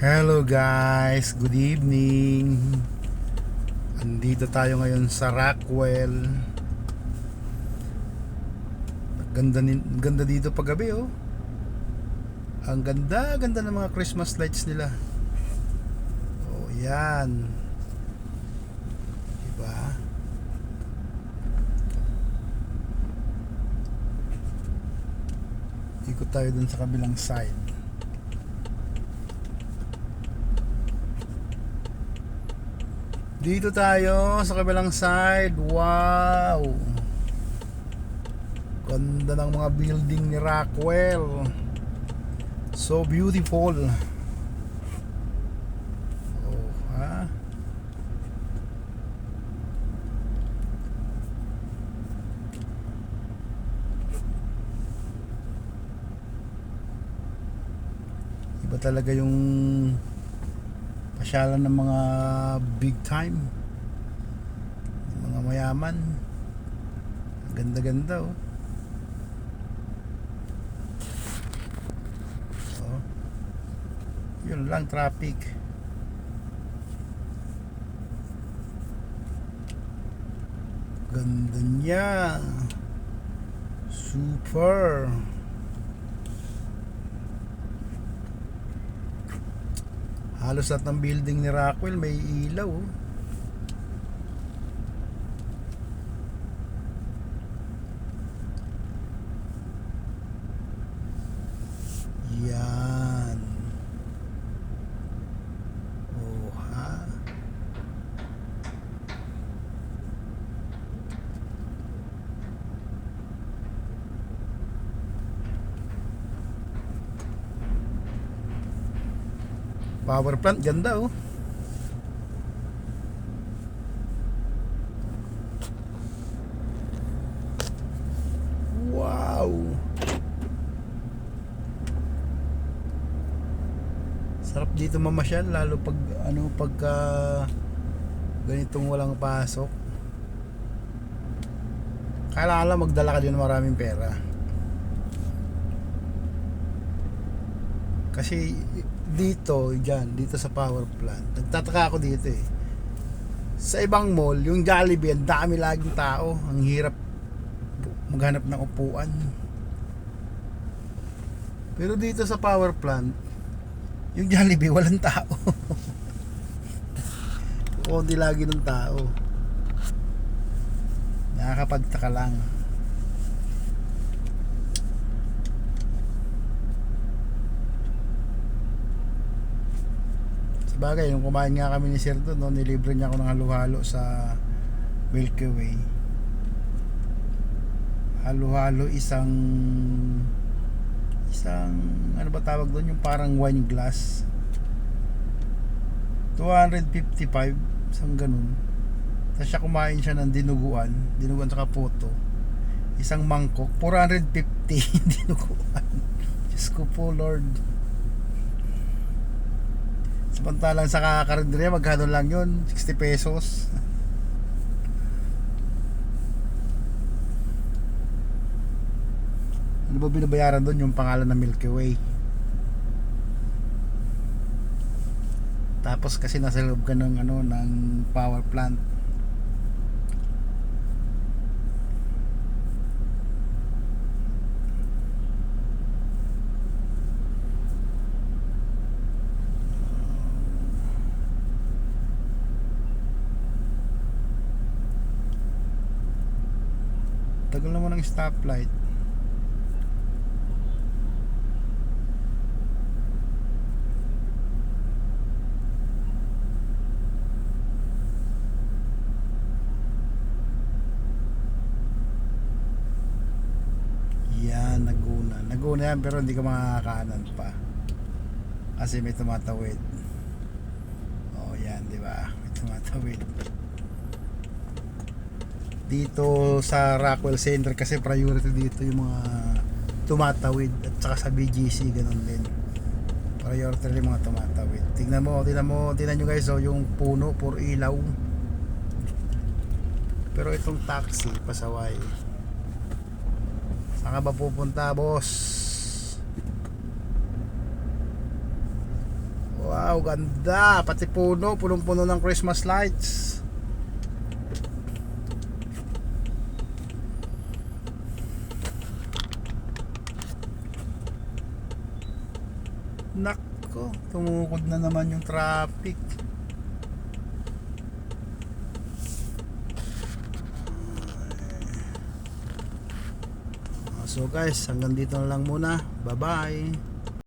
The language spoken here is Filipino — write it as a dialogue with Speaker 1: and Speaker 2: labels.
Speaker 1: Hello guys, good evening. Andito tayo ngayon sa Rockwell. Ganda dito paggabi oh. Ang ganda ng mga Christmas lights nila. Oh, yan. Diba? Ikot tayo dun sa kabilang side. Dito tayo sa kabilang side. Wow! Ganda ng mga building ni Rockwell. So beautiful. Oh, ha? Iba talaga yung pasyalan ng mga big time, mga mayaman. Ganda oh. Oh, yun lang, traffic. Ganda niya, super. Halos lahat ng building ni Rockwell may ilaw oh. Yan. Oh ha. Power plant, ganda oh. Wow. Sarap dito mamasyal, lalo pag pagka ganitong walang pasok. Kailangan magdala ka din ng maraming pera. Kasi dito sa power plant, nagtataka ako dito eh. Sa ibang mall, yung Jollibee, ang dami laging tao, ang hirap maghanap ng upuan. Pero dito sa power plant, yung Jollibee walang tao. Kundi lagi ng tao. Nakakapagtaka lang. Bagay, nung kumain nga kami ni Sir doon, no, nilibre niya ako ng halo-halo sa Milky Way. Halo-halo isang ano ba tawag doon, yung parang wine glass. 255, isang ganun. Tapos siya kumain siya ng dinuguan sa kaputo. Isang mangkok, 450 dinuguan. Diyos ko po, Lord. Samantalang sa kakarinderya, magkano lang yun? 60 pesos. Ano ba binabayaran doon? Yung pangalan ng Milky Way. Tapos kasi nasa loob ka ng power plant. Tagal naman ng stoplight. Yan, Laguna yan, pero hindi ka makakaanan pa kasi may tumatawid. Oh yan, di ba? May tumatawid dito sa Rockwell Center kasi priority dito yung mga tumatawid, at saka sa BGC ganun din, priority yung mga tumatawid. Tingnan nyo guys, oh, yung puno puro ilaw. Pero itong taxi pasaway. Saan ka ba pupunta, boss? Wow. Wow, ganda. Pati puno, punong-puno ng Christmas lights. Nako, tumukod na naman yung traffic. So guys, hanggang dito na lang muna. Bye bye.